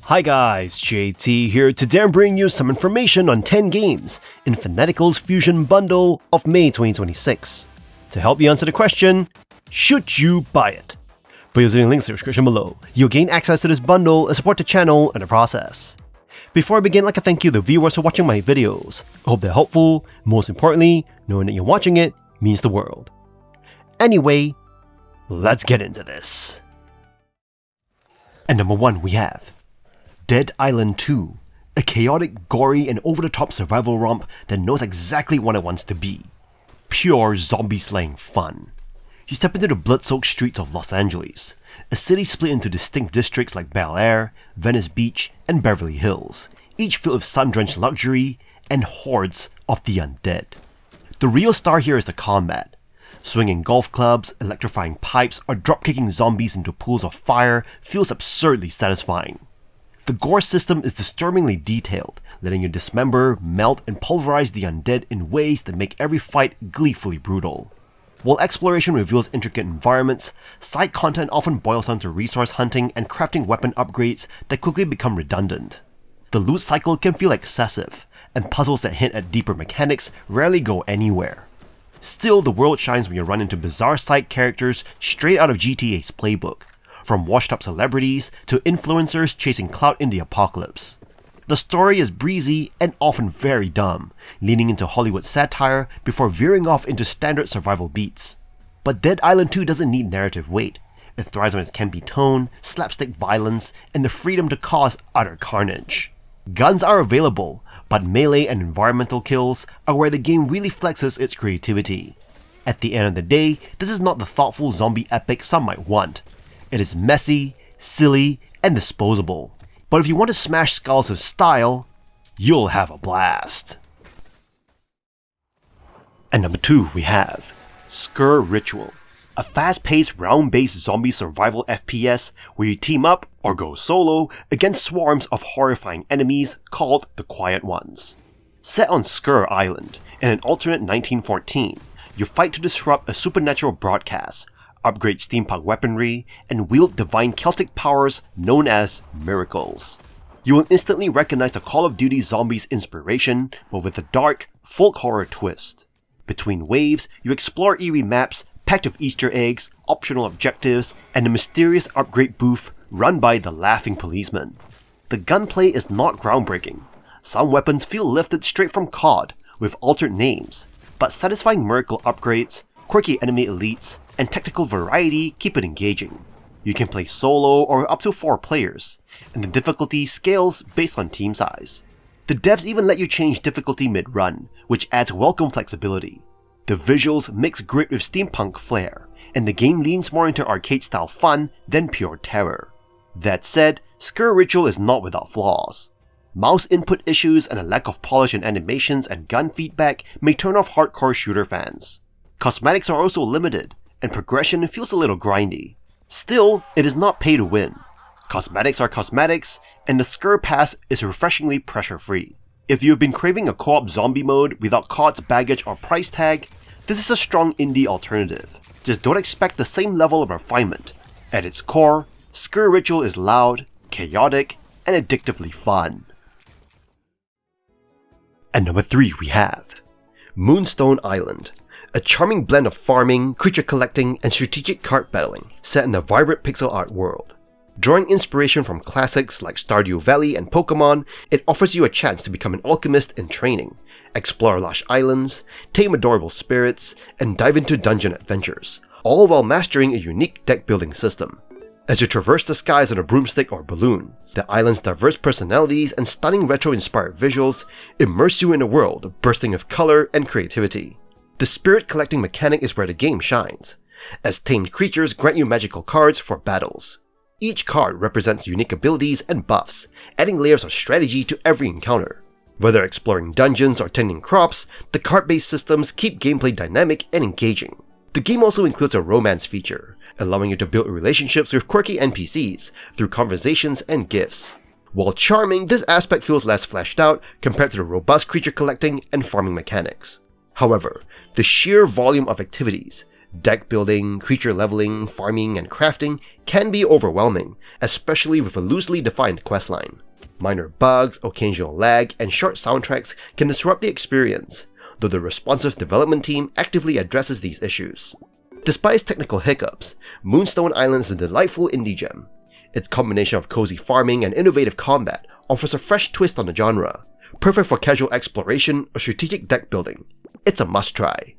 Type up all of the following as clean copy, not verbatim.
Hi guys, JT here. Today I'm bringing you some information on 10 games in Fanatical's Fusion Bundle of May 2026. To help you answer the question, should you buy it? By using links in the description below, you'll gain access to this bundle and support the channel in the process. Before I begin, I'd like to thank you the viewers for watching my videos. I hope they're helpful. Most importantly, knowing that you're watching it means the world. Anyway, let's get into this. At number 1 we have Dead Island 2, a chaotic, gory, and over-the-top survival romp that knows exactly what it wants to be. Pure zombie-slaying fun. You step into the blood-soaked streets of Los Angeles, a city split into distinct districts like Bel Air, Venice Beach, and Beverly Hills, each filled with sun-drenched luxury and hordes of the undead. The real star here is the combat. Swinging golf clubs, electrifying pipes, or drop-kicking zombies into pools of fire feels absurdly satisfying. The gore system is disturbingly detailed, letting you dismember, melt, and pulverize the undead in ways that make every fight gleefully brutal. While exploration reveals intricate environments, side content often boils down to resource hunting and crafting weapon upgrades that quickly become redundant. The loot cycle can feel excessive, and puzzles that hint at deeper mechanics rarely go anywhere. Still, the world shines when you run into bizarre side characters straight out of GTA's playbook, from washed-up celebrities to influencers chasing clout in the apocalypse. The story is breezy and often very dumb, leaning into Hollywood satire before veering off into standard survival beats. But Dead Island 2 doesn't need narrative weight. It thrives on its campy tone, slapstick violence, and the freedom to cause utter carnage. Guns are available, but melee and environmental kills are where the game really flexes its creativity. At the end of the day, this is not the thoughtful zombie epic some might want. It is messy, silly, and disposable. But if you want to smash skulls with style, you'll have a blast. At number 2 we have Sker Ritual, a fast-paced round-based zombie survival FPS where you team up or go solo against swarms of horrifying enemies called the Quiet Ones. Set on Sker Island in an alternate 1914, you fight to disrupt a supernatural broadcast, upgrade steampunk weaponry, and wield divine Celtic powers known as miracles. You will instantly recognize the Call of Duty Zombies inspiration, but with a dark, folk horror twist. Between waves, you explore eerie maps packed with Easter eggs, optional objectives, and a mysterious upgrade booth run by the Laughing Policeman. The gunplay is not groundbreaking. Some weapons feel lifted straight from COD, with altered names, but satisfying miracle upgrades, quirky enemy elites, and tactical variety keep it engaging. You can play solo or up to 4 players, and the difficulty scales based on team size. The devs even let you change difficulty mid-run, which adds welcome flexibility. The visuals mix grit with steampunk flair, and the game leans more into arcade-style fun than pure terror. That said, Sker Ritual is not without flaws. Mouse input issues and a lack of polish in animations and gun feedback may turn off hardcore shooter fans. Cosmetics are also limited, and progression feels a little grindy. Still, it is not pay to win. Cosmetics are cosmetics, and the Sker Pass is refreshingly pressure-free. If you've been craving a co-op zombie mode without COD's baggage or price tag, this is a strong indie alternative. Just don't expect the same level of refinement. At its core, Sker Ritual is loud, chaotic, and addictively fun. At number 3 we have Moonstone Island, a charming blend of farming, creature collecting, and strategic card battling set in a vibrant pixel art world. Drawing inspiration from classics like Stardew Valley and Pokemon, it offers you a chance to become an alchemist in training, explore lush islands, tame adorable spirits, and dive into dungeon adventures, all while mastering a unique deck building system. As you traverse the skies on a broomstick or balloon, the island's diverse personalities and stunning retro-inspired visuals immerse you in a world bursting with color and creativity. The spirit collecting mechanic is where the game shines, as tamed creatures grant you magical cards for battles. Each card represents unique abilities and buffs, adding layers of strategy to every encounter. Whether exploring dungeons or tending crops, the card-based systems keep gameplay dynamic and engaging. The game also includes a romance feature, allowing you to build relationships with quirky NPCs through conversations and gifts. While charming, this aspect feels less fleshed out compared to the robust creature collecting and farming mechanics. However, the sheer volume of activities, Deck building, creature leveling, farming, and crafting can be overwhelming, especially with a loosely defined questline. Minor bugs, occasional lag, and short soundtracks can disrupt the experience, though the responsive development team actively addresses these issues. Despite its technical hiccups, Moonstone Island is a delightful indie gem. Its combination of cozy farming and innovative combat offers a fresh twist on the genre, perfect for casual exploration or strategic deck building. It's a must-try.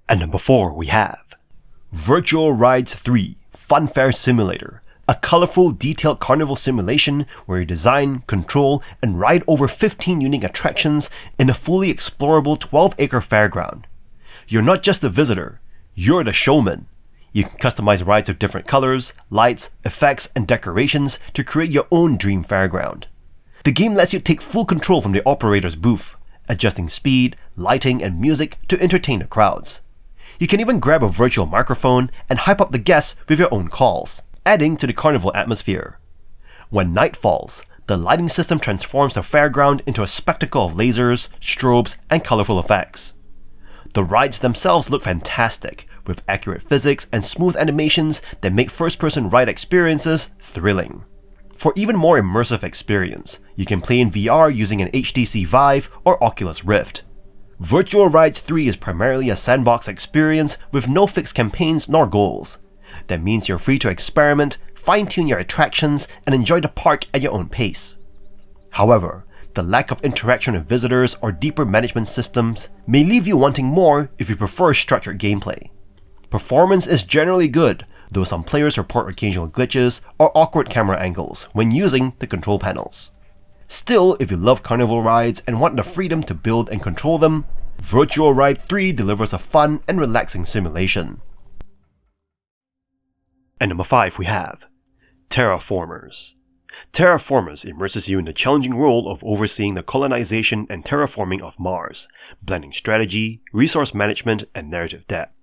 And number 4 we have Virtual Rides 3 Funfair Simulator, a colorful, detailed carnival simulation where you design, control, and ride over 15 unique attractions in a fully explorable 12-acre fairground. You're not just a visitor, you're the showman. You can customize rides with different colors, lights, effects, and decorations to create your own dream fairground. The game lets you take full control from the operator's booth, adjusting speed, lighting, and music to entertain the crowds. You can even grab a virtual microphone and hype up the guests with your own calls, adding to the carnival atmosphere. When night falls, the lighting system transforms the fairground into a spectacle of lasers, strobes, and colorful effects. The rides themselves look fantastic, with accurate physics and smooth animations that make first-person ride experiences thrilling. For even more immersive experience, you can play in VR using an HTC Vive or Oculus Rift. Virtual Rides 3 is primarily a sandbox experience with no fixed campaigns nor goals. That means you're free to experiment, fine-tune your attractions, and enjoy the park at your own pace. However, the lack of interaction with visitors or deeper management systems may leave you wanting more if you prefer structured gameplay. Performance is generally good, though some players report occasional glitches or awkward camera angles when using the control panels. Still, if you love carnival rides and want the freedom to build and control them, Virtual Ride 3 delivers a fun and relaxing simulation. And number 5 we have Terraformers. Terraformers immerses you in the challenging role of overseeing the colonization and terraforming of Mars, blending strategy, resource management, and narrative depth.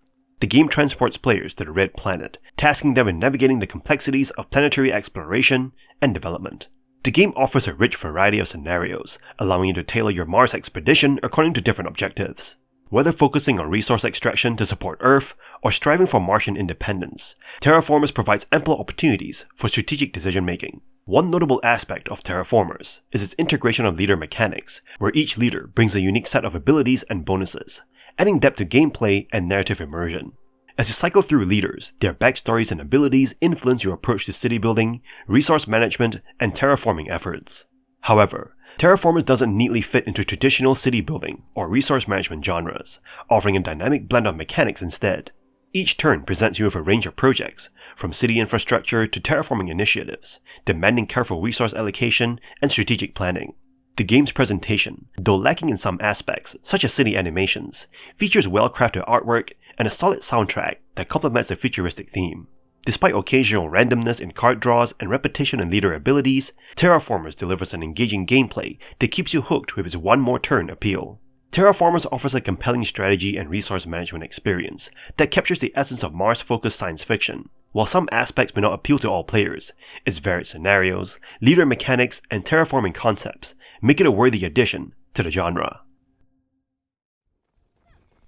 The game transports players to the Red Planet, tasking them with navigating the complexities of planetary exploration and development. The game offers a rich variety of scenarios, allowing you to tailor your Mars expedition according to different objectives. Whether focusing on resource extraction to support Earth or striving for Martian independence, Terraformers provides ample opportunities for strategic decision-making. One notable aspect of Terraformers is its integration of leader mechanics, where each leader brings a unique set of abilities and bonuses, adding depth to gameplay and narrative immersion. As you cycle through leaders, their backstories and abilities influence your approach to city building, resource management, and terraforming efforts. However, Terraformers doesn't neatly fit into traditional city building or resource management genres, offering a dynamic blend of mechanics instead. Each turn presents you with a range of projects, from city infrastructure to terraforming initiatives, demanding careful resource allocation and strategic planning. The game's presentation, though lacking in some aspects, such as city animations, features well-crafted artwork and a solid soundtrack that complements the futuristic theme. Despite occasional randomness in card draws and repetition in leader abilities, Terraformers delivers an engaging gameplay that keeps you hooked with its one more turn appeal. Terraformers offers a compelling strategy and resource management experience that captures the essence of Mars-focused science fiction. While some aspects may not appeal to all players, its varied scenarios, leader mechanics, and terraforming concepts make it a worthy addition to the genre.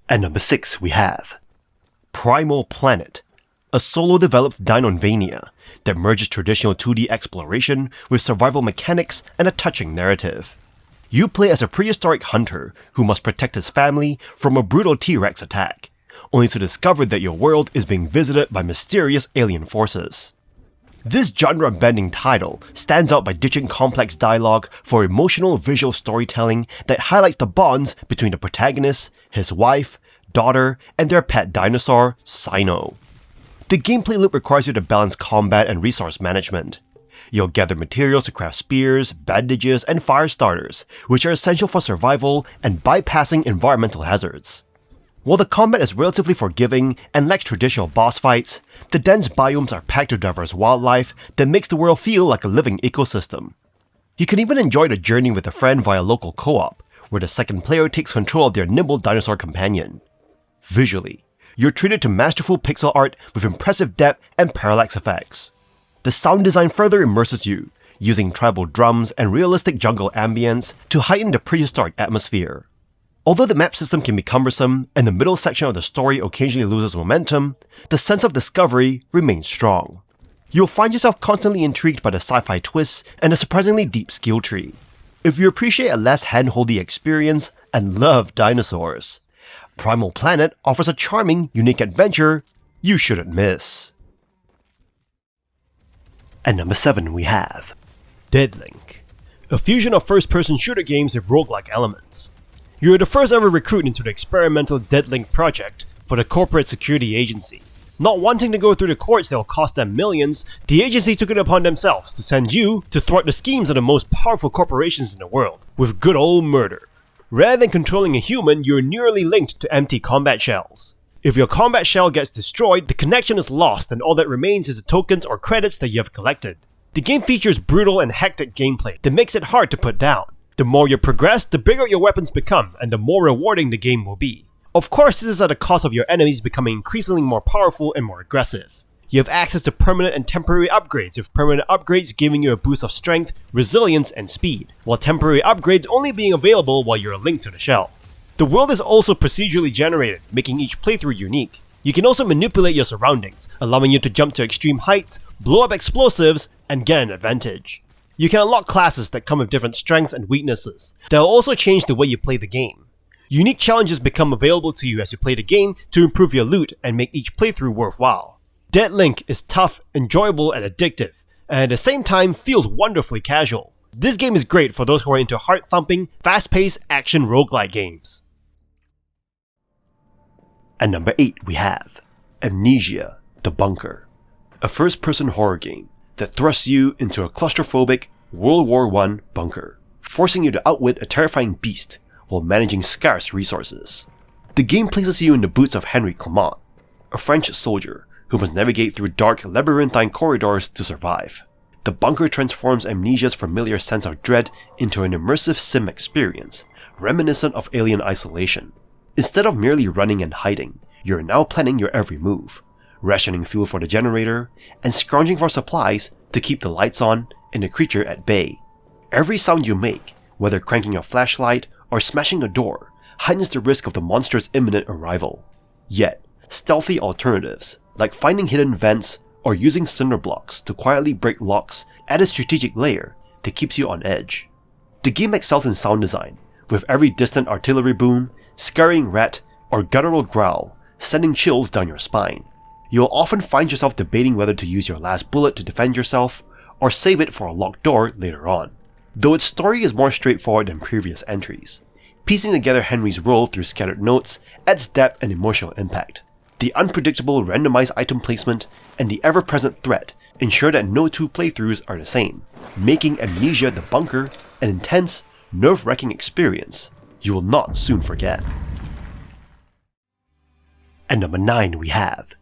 At number 6 we have Primal Planet, a solo-developed Dinotvania that merges traditional 2D exploration with survival mechanics and a touching narrative. You play as a prehistoric hunter who must protect his family from a brutal T-Rex attack, only to discover that your world is being visited by mysterious alien forces. This genre-bending title stands out by ditching complex dialogue for emotional visual storytelling that highlights the bonds between the protagonist, his wife, daughter, and their pet dinosaur, Sino. The gameplay loop requires you to balance combat and resource management. You'll gather materials to craft spears, bandages, and fire starters, which are essential for survival and bypassing environmental hazards. While the combat is relatively forgiving and lacks traditional boss fights, the dense biomes are packed with diverse wildlife that makes the world feel like a living ecosystem. You can even enjoy the journey with a friend via local co-op, where the second player takes control of their nimble dinosaur companion. Visually, you're treated to masterful pixel art with impressive depth and parallax effects. The sound design further immerses you, using tribal drums and realistic jungle ambience to heighten the prehistoric atmosphere. Although the map system can be cumbersome and the middle section of the story occasionally loses momentum, the sense of discovery remains strong. You'll find yourself constantly intrigued by the sci-fi twists and a surprisingly deep skill tree. If you appreciate a less hand-holdy experience and love dinosaurs, Primal Planet offers a charming, unique adventure you shouldn't miss. At number 7 we have Deadlink, a fusion of first-person shooter games with roguelike elements. You are the first ever recruit into the experimental Deadlink project for the corporate security agency. Not wanting to go through the courts that will cost them millions, the agency took it upon themselves to send you to thwart the schemes of the most powerful corporations in the world, with good old murder. Rather than controlling a human, you're nearly linked to empty combat shells. If your combat shell gets destroyed, the connection is lost and all that remains is the tokens or credits that you have collected. The game features brutal and hectic gameplay that makes it hard to put down. The more you progress, the bigger your weapons become and the more rewarding the game will be. Of course, this is at the cost of your enemies becoming increasingly more powerful and more aggressive. You have access to permanent and temporary upgrades, with permanent upgrades giving you a boost of strength, resilience, and speed, while temporary upgrades only being available while you're linked to the shell. The world is also procedurally generated, making each playthrough unique. You can also manipulate your surroundings, allowing you to jump to extreme heights, blow up explosives, and get an advantage. You can unlock classes that come with different strengths and weaknesses that will also change the way you play the game. Unique challenges become available to you as you play the game to improve your loot and make each playthrough worthwhile. Deadlink is tough, enjoyable, and addictive, and at the same time feels wonderfully casual. This game is great for those who are into heart-thumping, fast-paced action roguelike games. At number 8 we have Amnesia, The Bunker, a first-person horror game that thrusts you into a claustrophobic World War I bunker, forcing you to outwit a terrifying beast while managing scarce resources. The game places you in the boots of Henry Clement, a French soldier who must navigate through dark labyrinthine corridors to survive. The bunker transforms Amnesia's familiar sense of dread into an immersive sim experience, reminiscent of Alien Isolation. Instead of merely running and hiding, you're now planning your every move, rationing fuel for the generator, and scrounging for supplies to keep the lights on and the creature at bay. Every sound you make, whether cranking a flashlight or smashing a door, heightens the risk of the monster's imminent arrival. Yet, stealthy alternatives, like finding hidden vents or using cinder blocks to quietly break locks, add a strategic layer that keeps you on edge. The game excels in sound design, with every distant artillery boom, scurrying rat, or guttural growl sending chills down your spine. You'll often find yourself debating whether to use your last bullet to defend yourself, or save it for a locked door later on. Though its story is more straightforward than previous entries, piecing together Henry's role through scattered notes adds depth and emotional impact. The unpredictable randomized item placement and the ever-present threat ensure that no two playthroughs are the same, making Amnesia the Bunker an intense, nerve-wracking experience you will not soon forget. At number 9 we have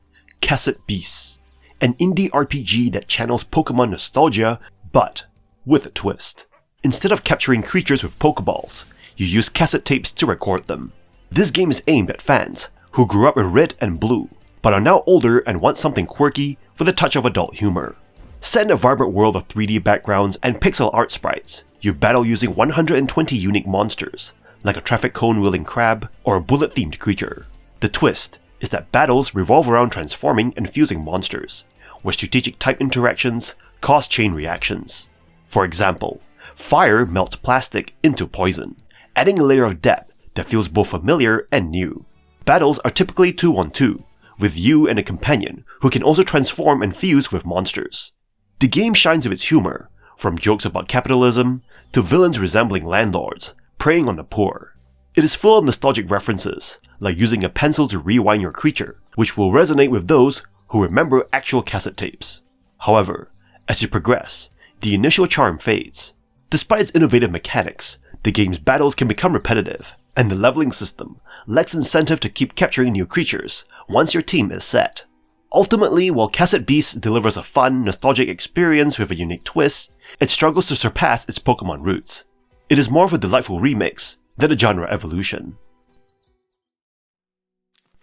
Cassette Beasts, an indie RPG that channels Pokemon nostalgia, but with a twist. Instead of capturing creatures with Pokeballs, you use cassette tapes to record them. This game is aimed at fans who grew up with Red and Blue, but are now older and want something quirky with a touch of adult humor. Set in a vibrant world of 3D backgrounds and pixel art sprites, you battle using 120 unique monsters, like a traffic cone-wielding crab or a bullet-themed creature. The twist is that battles revolve around transforming and fusing monsters, where strategic type interactions cause chain reactions. For example, fire melts plastic into poison, adding a layer of depth that feels both familiar and new. Battles are typically 2-on-2, with you and a companion who can also transform and fuse with monsters. The game shines with its humor, from jokes about capitalism to villains resembling landlords, preying on the poor. It is full of nostalgic references, like using a pencil to rewind your creature, which will resonate with those who remember actual cassette tapes. However, as you progress, the initial charm fades. Despite its innovative mechanics, the game's battles can become repetitive, and the leveling system lacks incentive to keep capturing new creatures once your team is set. Ultimately, while Cassette Beasts delivers a fun, nostalgic experience with a unique twist, it struggles to surpass its Pokemon roots. It is more of a delightful remix than a genre evolution.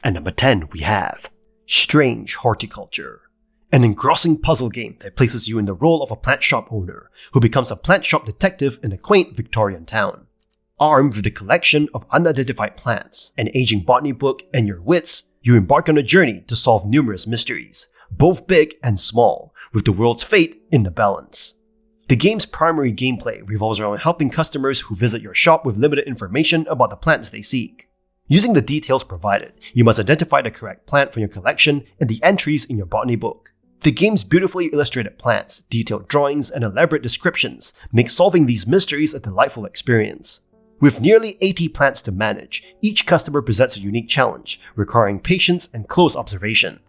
At number 10 we have Strange Horticulture, an engrossing puzzle game that places you in the role of a plant shop owner who becomes a plant shop detective in a quaint Victorian town. Armed with a collection of unidentified plants, an aging botany book, and your wits, you embark on a journey to solve numerous mysteries, both big and small, with the world's fate in the balance. The game's primary gameplay revolves around helping customers who visit your shop with limited information about the plants they seek. Using the details provided, you must identify the correct plant from your collection and the entries in your botany book. The game's beautifully illustrated plants, detailed drawings, and elaborate descriptions make solving these mysteries a delightful experience. With nearly 80 plants to manage, each customer presents a unique challenge, requiring patience and close observation.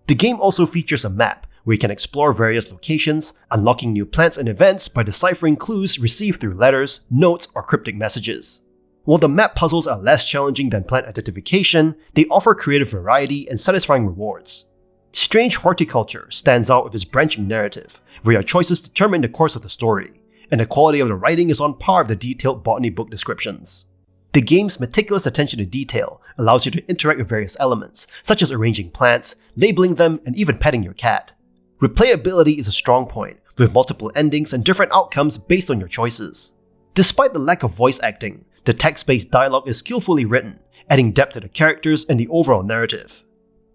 The game also features a map, where you can explore various locations, unlocking new plants and events by deciphering clues received through letters, notes, or cryptic messages. While the map puzzles are less challenging than plant identification, they offer creative variety and satisfying rewards. Strange Horticulture stands out with its branching narrative, where your choices determine the course of the story, and the quality of the writing is on par with the detailed botany book descriptions. The game's meticulous attention to detail allows you to interact with various elements, such as arranging plants, labeling them, and even petting your cat. Replayability is a strong point, with multiple endings and different outcomes based on your choices. Despite the lack of voice acting, the text-based dialogue is skillfully written, adding depth to the characters and the overall narrative.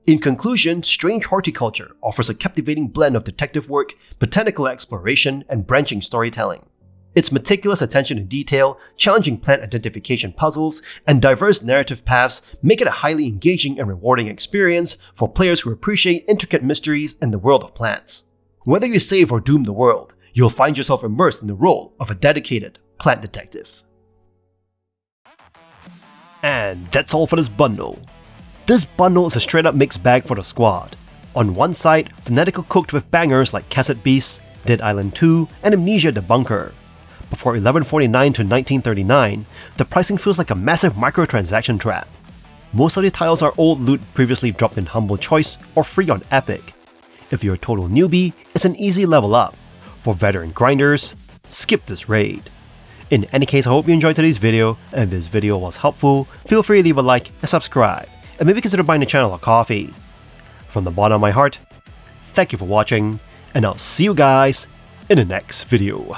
In conclusion, Strange Horticulture offers a captivating blend of detective work, botanical exploration, and branching storytelling. Its meticulous attention to detail, challenging plant identification puzzles, and diverse narrative paths make it a highly engaging and rewarding experience for players who appreciate intricate mysteries in the world of plants. Whether you save or doom the world, you'll find yourself immersed in the role of a dedicated plant detective. And that's all for this bundle. This bundle is a straight up mixed bag for the squad. On one side, Fanatical cooked with bangers like Cassette Beasts, Dead Island 2, and Amnesia the Bunker. But for $11.49 to $19.39, the pricing feels like a massive microtransaction trap. Most of the titles are old loot previously dropped in Humble Choice or free on Epic. If you're a total newbie, it's an easy level up. For veteran grinders, skip this raid. In any case, I hope you enjoyed today's video, and if this video was helpful, feel free to leave a like and subscribe, and maybe consider buying the channel a coffee. From the bottom of my heart, thank you for watching, and I'll see you guys in the next video.